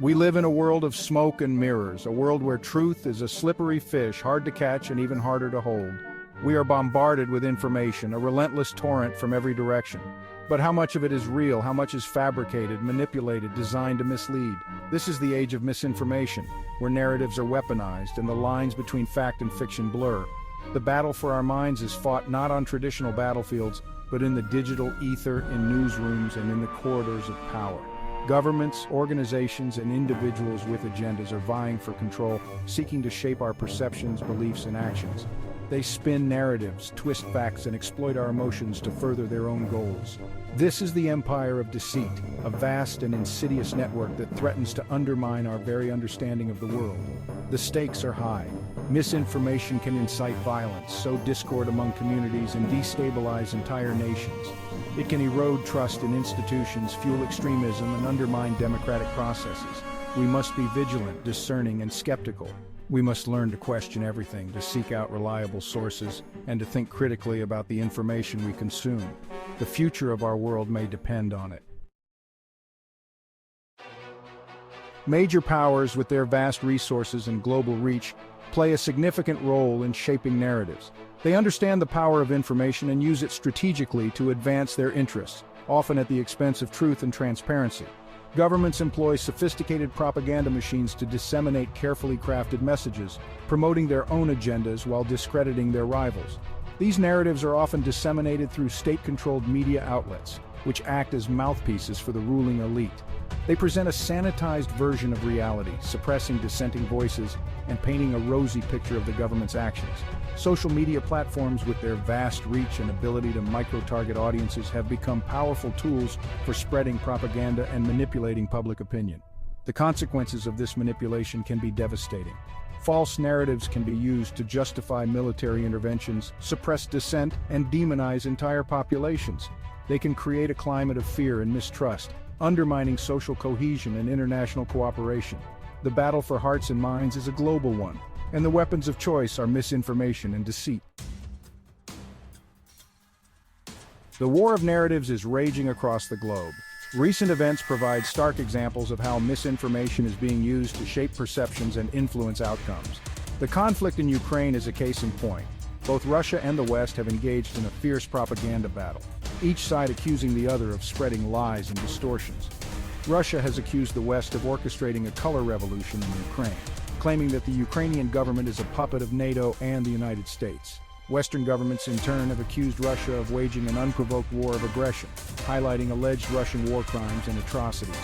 We live in a world of smoke and mirrors, a world where truth is a slippery fish, hard to catch and even harder to hold. We are bombarded with information, a relentless torrent from every direction. But how much of it is real? How much is fabricated, manipulated, designed to mislead? This is the age of misinformation, where narratives are weaponized and the lines between fact and fiction blur. The battle for our minds is fought not on traditional battlefields, but in the digital ether, in newsrooms, and in the corridors of power. Governments, organizations, and individuals with agendas are vying for control, seeking to shape our perceptions, beliefs, and actions. They spin narratives, twist facts, and exploit our emotions to further their own goals. This is the empire of deceit, a vast and insidious network that threatens to undermine our very understanding of the world. The stakes are high. Misinformation can incite violence, sow discord among communities, and destabilize entire nations. It can erode trust in institutions, fuel extremism, and undermine democratic processes. We must be vigilant, discerning, and skeptical. We must learn to question everything, to seek out reliable sources, and to think critically about the information we consume. The future of our world may depend on it. Major powers, with their vast resources and global reach, play a significant role in shaping narratives. They understand the power of information and use it strategically to advance their interests, often at the expense of truth and transparency. Governments employ sophisticated propaganda machines to disseminate carefully crafted messages, promoting their own agendas while discrediting their rivals. These narratives are often disseminated through state-controlled media outlets, which act as mouthpieces for the ruling elite. They present a sanitized version of reality, suppressing dissenting voices and painting a rosy picture of the government's actions. Social media platforms, with their vast reach and ability to micro-target audiences, have become powerful tools for spreading propaganda and manipulating public opinion. The consequences of this manipulation can be devastating. False narratives can be used to justify military interventions, suppress dissent, and demonize entire populations. They can create a climate of fear and mistrust, undermining social cohesion and international cooperation. The battle for hearts and minds is a global one, and the weapons of choice are misinformation and deceit. The war of narratives is raging across the globe. Recent events provide stark examples of how misinformation is being used to shape perceptions and influence outcomes. The conflict in Ukraine is a case in point. Both Russia and the West have engaged in a fierce propaganda battle, each side accusing the other of spreading lies and distortions. Russia has accused the West of orchestrating a color revolution in Ukraine, claiming that the Ukrainian government is a puppet of NATO and the United States. Western governments, in turn, have accused Russia of waging an unprovoked war of aggression, highlighting alleged Russian war crimes and atrocities.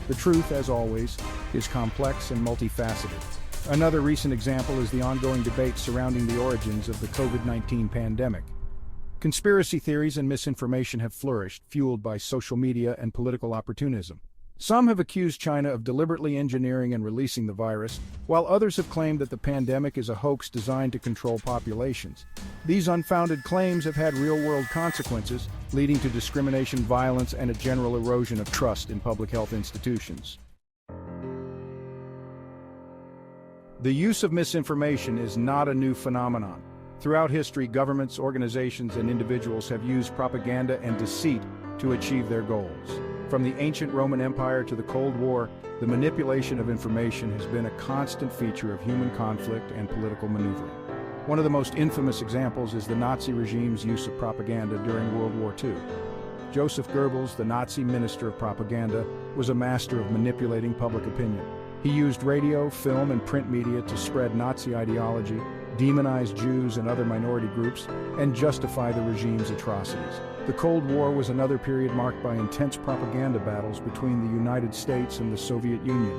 The truth, as always, is complex and multifaceted. Another recent example is the ongoing debate surrounding the origins of the COVID-19 pandemic. Conspiracy theories and misinformation have flourished, fueled by social media and political opportunism. Some have accused China of deliberately engineering and releasing the virus, while others have claimed that the pandemic is a hoax designed to control populations. These unfounded claims have had real-world consequences, leading to discrimination, violence, and a general erosion of trust in public health institutions. The use of misinformation is not a new phenomenon. Throughout history, governments, organizations, and individuals have used propaganda and deceit to achieve their goals. From the ancient Roman Empire to the Cold War, the manipulation of information has been a constant feature of human conflict and political maneuvering. One of the most infamous examples is the Nazi regime's use of propaganda during World War II. Joseph Goebbels, the Nazi minister of propaganda, was a master of manipulating public opinion. He used radio, film, and print media to spread Nazi ideology, demonize Jews and other minority groups, and justify the regime's atrocities. The Cold War was another period marked by intense propaganda battles between the United States and the Soviet Union.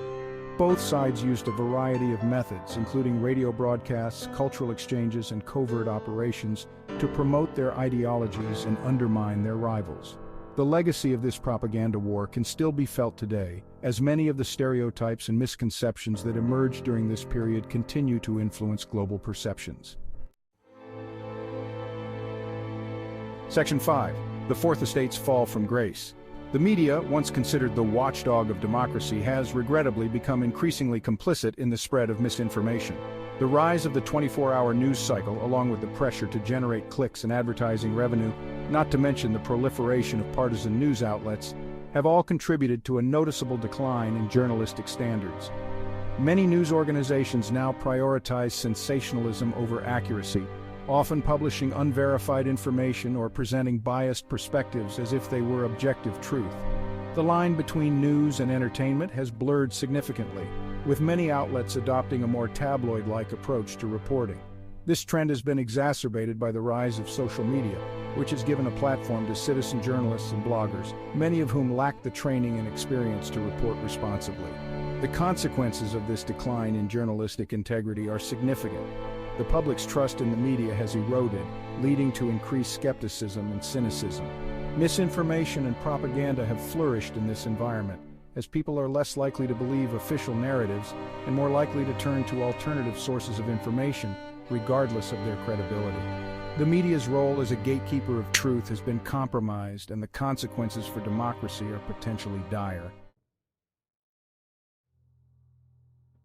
Both sides used a variety of methods, including radio broadcasts, cultural exchanges, and covert operations, to promote their ideologies and undermine their rivals. The legacy of this propaganda war can still be felt today, as many of the stereotypes and misconceptions that emerged during this period continue to influence global perceptions. Section 5. The Fourth Estate's Fall from Grace. The media, once considered the watchdog of democracy, has regrettably become increasingly complicit in the spread of misinformation. The rise of the 24-hour news cycle, along with the pressure to generate clicks and advertising revenue, not to mention the proliferation of partisan news outlets, have all contributed to a noticeable decline in journalistic standards. Many news organizations now prioritize sensationalism over accuracy, often publishing unverified information or presenting biased perspectives as if they were objective truth. The line between news and entertainment has blurred significantly, with many outlets adopting a more tabloid-like approach to reporting. This trend has been exacerbated by the rise of social media, which has given a platform to citizen journalists and bloggers, many of whom lack the training and experience to report responsibly. The consequences of this decline in journalistic integrity are significant. The public's trust in the media has eroded, leading to increased skepticism and cynicism. Misinformation and propaganda have flourished in this environment, as people are less likely to believe official narratives and more likely to turn to alternative sources of information, regardless of their credibility. The media's role as a gatekeeper of truth has been compromised, and the consequences for democracy are potentially dire.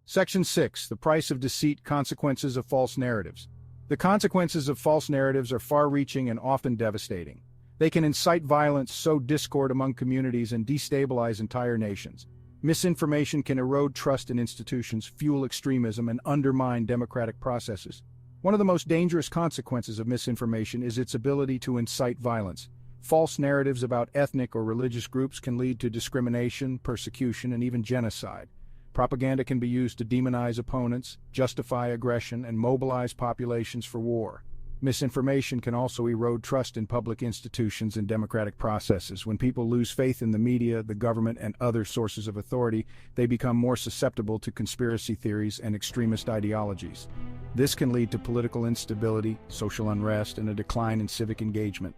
Section 6. The price of deceit: consequences of false narratives. The consequences of false narratives are far-reaching and often devastating. They can incite violence, sow discord among communities, and destabilize entire nations. Misinformation can erode trust in institutions, fuel extremism, and undermine democratic processes. One of the most dangerous consequences of misinformation is its ability to incite violence. False narratives about ethnic or religious groups can lead to discrimination, persecution, and even genocide. Propaganda can be used to demonize opponents, justify aggression, and mobilize populations for war. Misinformation can also erode trust in public institutions and democratic processes. When people lose faith in the media, the government, and other sources of authority, they become more susceptible to conspiracy theories and extremist ideologies. This can lead to political instability, social unrest, and a decline in civic engagement.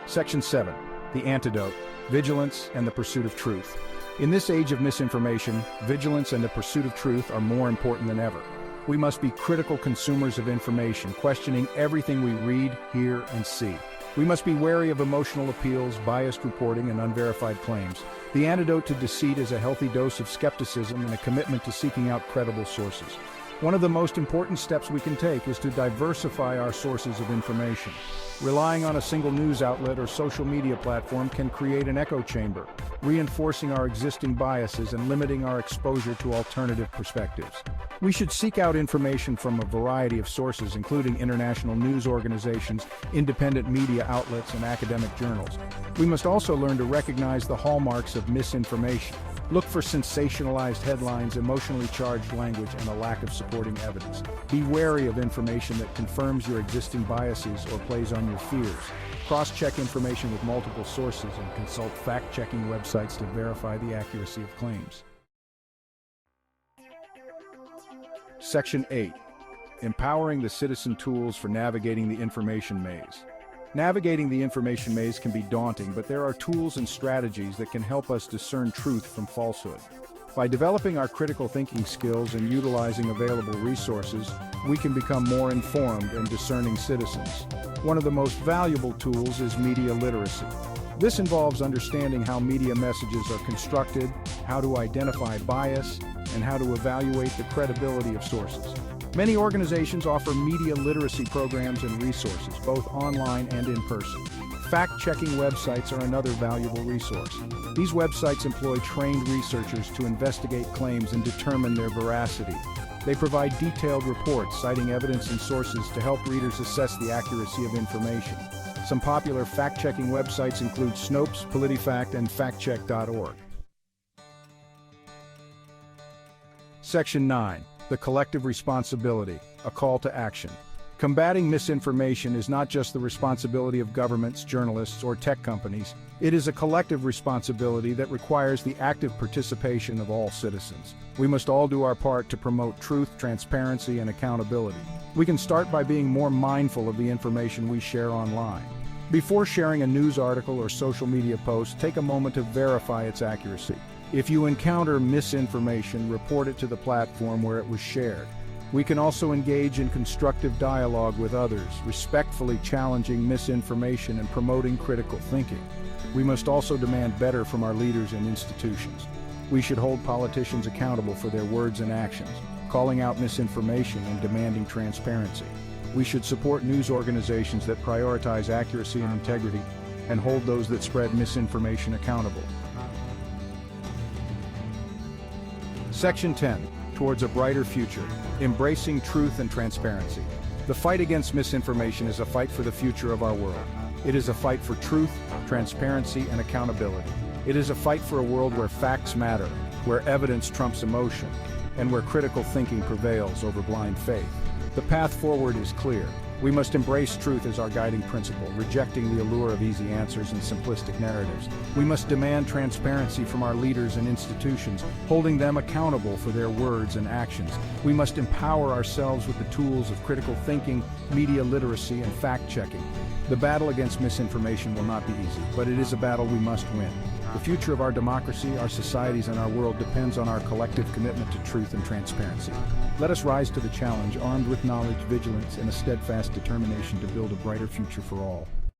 Section 7. The antidote: vigilance and the pursuit of truth. In this age of misinformation, vigilance and the pursuit of truth are more important than ever. We must be critical consumers of information, questioning everything we read, hear, and see. We must be wary of emotional appeals, biased reporting, and unverified claims. The antidote to deceit is a healthy dose of skepticism and a commitment to seeking out credible sources. One of the most important steps we can take is to diversify our sources of information. Relying on a single news outlet or social media platform can create an echo chamber, reinforcing our existing biases and limiting our exposure to alternative perspectives. We should seek out information from a variety of sources, including international news organizations, independent media outlets, and academic journals. We must also learn to recognize the hallmarks of misinformation. Look for sensationalized headlines, emotionally charged language, and a lack of supporting evidence. Be wary of information that confirms your existing biases or plays on your fears. Cross-check information with multiple sources and consult fact-checking websites to verify the accuracy of claims. Section 8. Empowering the citizen: tools for navigating the information maze. Navigating the information maze can be daunting, but there are tools and strategies that can help us discern truth from falsehood. By developing our critical thinking skills and utilizing available resources, we can become more informed and discerning citizens. One of the most valuable tools is media literacy. This involves understanding how media messages are constructed, how to identify bias, and how to evaluate the credibility of sources. Many organizations offer media literacy programs and resources, both online and in person. Fact-checking websites are another valuable resource. These websites employ trained researchers to investigate claims and determine their veracity. They provide detailed reports citing evidence and sources to help readers assess the accuracy of information. Some popular fact-checking websites include Snopes, PolitiFact, and factcheck.org. Section 9. The collective responsibility: a call to action. Combating misinformation is not just the responsibility of governments, journalists, or tech companies. It is a collective responsibility that requires the active participation of all citizens. We must all do our part to promote truth, transparency, and accountability. We can start by being more mindful of the information we share online. Before sharing a news article or social media post, take a moment to verify its accuracy. If you encounter misinformation, report it to the platform where it was shared. We can also engage in constructive dialogue with others, respectfully challenging misinformation and promoting critical thinking. We must also demand better from our leaders and institutions. We should hold politicians accountable for their words and actions, calling out misinformation and demanding transparency. We should support news organizations that prioritize accuracy and integrity. and hold those that spread misinformation accountable. Section 10. Towards a brighter future. Embracing truth and transparency. The fight against misinformation is a fight for the future of our world. It is a fight for truth, transparency, and accountability. It is a fight for a world where facts matter, where evidence trumps emotion, and where critical thinking prevails over blind faith. The path forward is clear. We must embrace truth as our guiding principle, rejecting the allure of easy answers and simplistic narratives. We must demand transparency from our leaders and institutions, holding them accountable for their words and actions. We must empower ourselves with the tools of critical thinking, media literacy, and fact-checking. The battle against misinformation will not be easy, but it is a battle we must win. The future of our democracy, our societies, and our world depends on our collective commitment to truth and transparency. Let us rise to the challenge, armed with knowledge, vigilance, and a steadfast determination to build a brighter future for all.